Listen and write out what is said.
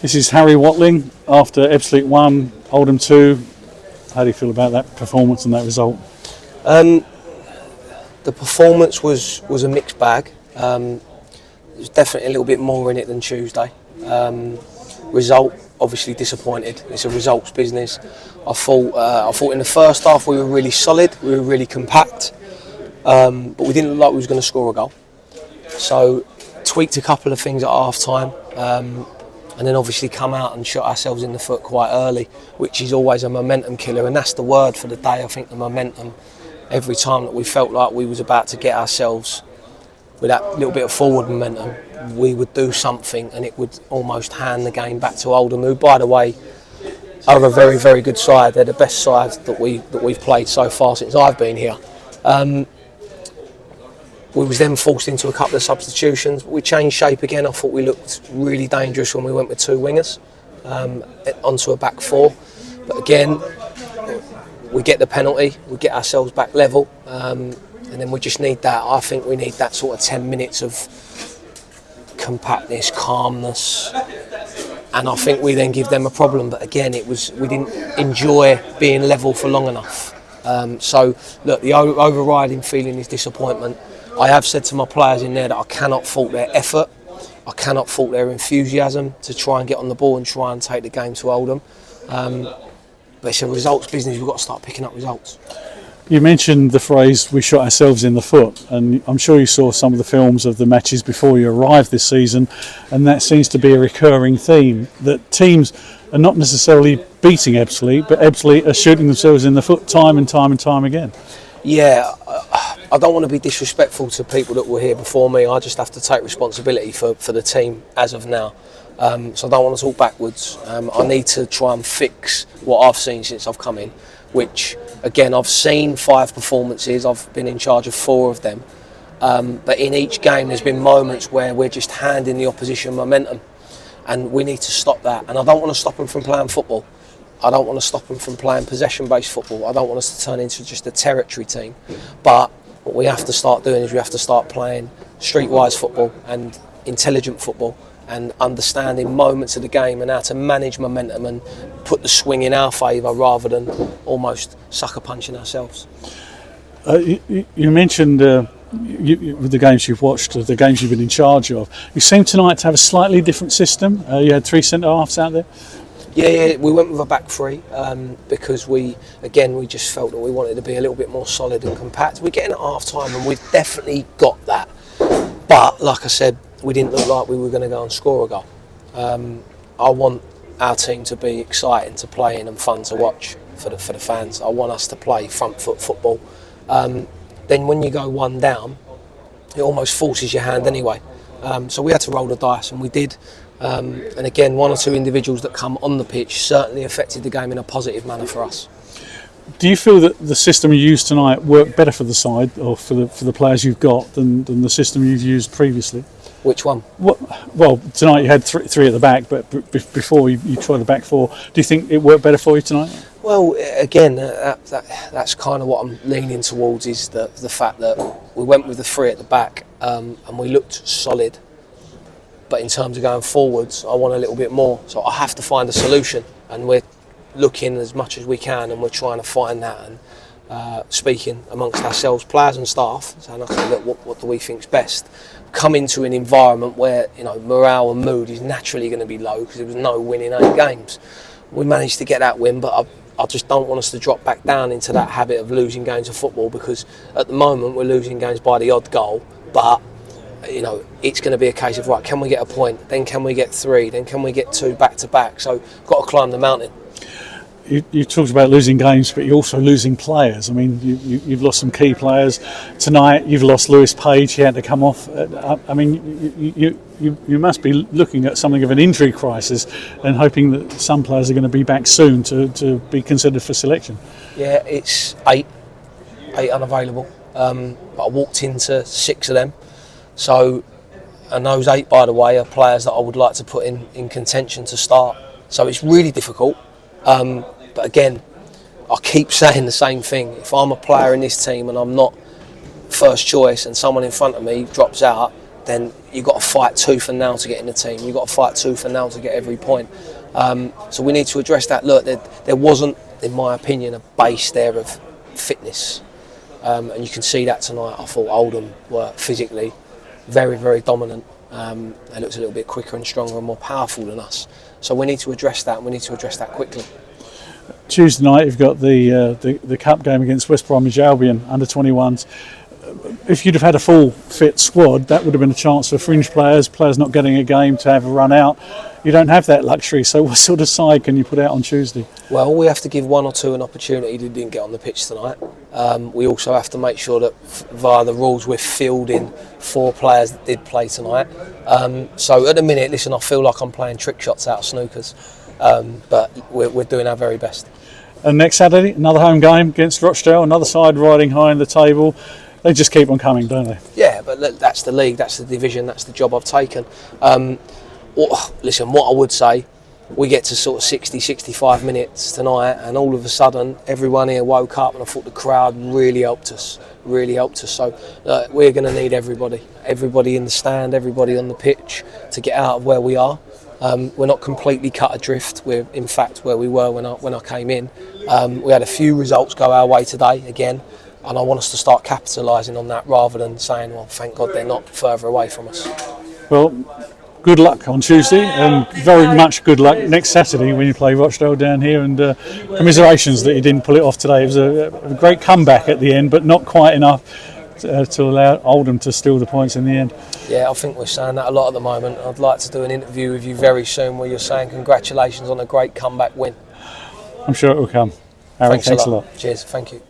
This is Harry Watling after Ebbsfleet 1, Oldham 2. How do you feel about that performance and that result? The performance was a mixed bag. There's definitely a little bit more in it than Tuesday. Result, obviously disappointed. It's a results business. I thought in the first half we were really solid, we were really compact, but we didn't look like we was going to score a goal. So tweaked a couple of things at half time, and then obviously come out and shot ourselves in the foot quite early, which is always a momentum killer, and that's the word for the day. I think the momentum. Every time that we felt like we was about to get ourselves with that little bit of forward momentum, we would do something and it would almost hand the game back to Oldham, who, by the way, are a very, very good side. They're the best side that we've played so far since I've been here. We was then forced into a couple of substitutions. We changed shape again. I thought we looked really dangerous when we went with two wingers onto a back four. But again, we get the penalty, we get ourselves back level, and then we just need that. I think we need that sort of 10 minutes of compactness, calmness, and I think we then give them a problem. But again, we didn't enjoy being level for long enough. So look, the overriding feeling is disappointment. I have said to my players in there that I cannot fault their effort, I cannot fault their enthusiasm to try and get on the ball and try and take the game to Oldham. But it's a results business, we've got to start picking up results. You mentioned the phrase, we shot ourselves in the foot, and I'm sure you saw some of the films of the matches before you arrived this season, and that seems to be a recurring theme, that teams are not necessarily beating Ebbsfleet, but Ebbsfleet are shooting themselves in the foot time and time and time again. Yeah, I don't want to be disrespectful to people that were here before me. I just have to take responsibility for the team as of now. So I don't want to talk backwards. I need to try and fix what I've seen since I've come in, which, again, I've seen 5 performances. I've been in charge of 4 of them. But in each game, there's been moments where we're just handing the opposition momentum, and we need to stop that. And I don't want to stop them from playing football. I don't want to stop them from playing possession-based football. I don't want us to turn into just a territory team. But what we have to start doing is we have to start playing streetwise football and intelligent football, and understanding moments of the game and how to manage momentum and put the swing in our favour rather than almost sucker punching ourselves. You mentioned with the games you've watched, the games you've been in charge of, you seem tonight to have a slightly different system. You had 3 centre-halves out there. Yeah, we went with a back 3 because we just felt that we wanted to be a little bit more solid and compact. We're getting at half time and we've definitely got that. But like I said, we didn't look like we were going to go and score a goal. I want our team to be exciting to play in and fun to watch for the fans. I want us to play front foot football. Then when you go one down, it almost forces your hand anyway. So we had to roll the dice, and we did. And again, 1 or 2 individuals that come on the pitch certainly affected the game in a positive manner for us. Do you feel that the system you used tonight worked better for the side, or for the players you've got, than the system you've used previously? Which one? Well, tonight you had 3 at the back, but before you tried the back 4. Do you think it worked better for you tonight? Well, again, that's kind of what I'm leaning towards, is the fact that we went with the 3 at the back and we looked solid. But in terms of going forwards, I want a little bit more. So I have to find a solution, and we're looking as much as we can, and we're trying to find that, and speaking amongst ourselves, players and staff, saying, okay, look, what do we think's best? Come into an environment where, you know, morale and mood is naturally going to be low because there was no win in 8 games. We managed to get that win, but I just don't want us to drop back down into that habit of losing games of football, because at the moment we're losing games by the odd goal, but you know, it's going to be a case of, right, can we get a point, then can we get 3, then can we get 2 back to back? So got to climb the mountain. You talked about losing games, but you're also losing players. I mean, you've lost some key players tonight. You've lost Lewis Page; he had to come off. I mean, you must be looking at something of an injury crisis and hoping that some players are going to be back soon to be considered for selection. Yeah, it's 8 unavailable, but I walked into 6 of them. So, and those 8, by the way, are players that I would like to put in contention to start. So it's really difficult. But again, I keep saying the same thing. If I'm a player in this team and I'm not first choice and someone in front of me drops out, then you've got to fight tooth and nail to get in the team. You've got to fight tooth and nail to get every point. So we need to address that. Look, there wasn't, in my opinion, a base there of fitness. And you can see that tonight. I thought Oldham were physically very, very dominant. They looked a little bit quicker and stronger and more powerful than us. So we need to address that, and we need to address that quickly. Tuesday night, you've got the cup game against West Bromwich Albion under 21s. If you'd have had a full fit squad, that would have been a chance for fringe players not getting a game, to have a run out. You don't have that luxury. So what sort of side can you put out on Tuesday? Well, we have to give one or two an opportunity who didn't get on the pitch tonight. We also have to make sure that via the rules we're fielding 4 players that did play tonight. So at the minute, listen, I feel like I'm playing trick shots out of snookers, but we're doing our very best. And next Saturday, another home game against Rochdale, another side riding high in the table. They just keep on coming, don't they? Yeah, but look, that's the league, that's the division, that's the job I've taken. Listen, what I would say, we get to sort of 60, 65 minutes tonight, and all of a sudden everyone here woke up, and I thought the crowd really helped us. So we're going to need everybody in the stand, everybody on the pitch to get out of where we are. We're not completely cut adrift. We're in fact where we were when I came in. We had a few results go our way today again, and I want us to start capitalising on that rather than saying, well, thank God they're not further away from us. Well, good luck on Tuesday, and very much good luck next Saturday when you play Rochdale down here, and commiserations that you didn't pull it off today. It was a great comeback at the end, but not quite enough to allow Oldham to steal the points in the end. Yeah, I think we're saying that a lot at the moment. I'd like to do an interview with you very soon where you're saying congratulations on a great comeback win. I'm sure it will come. Harry, thanks a lot. Cheers, thank you.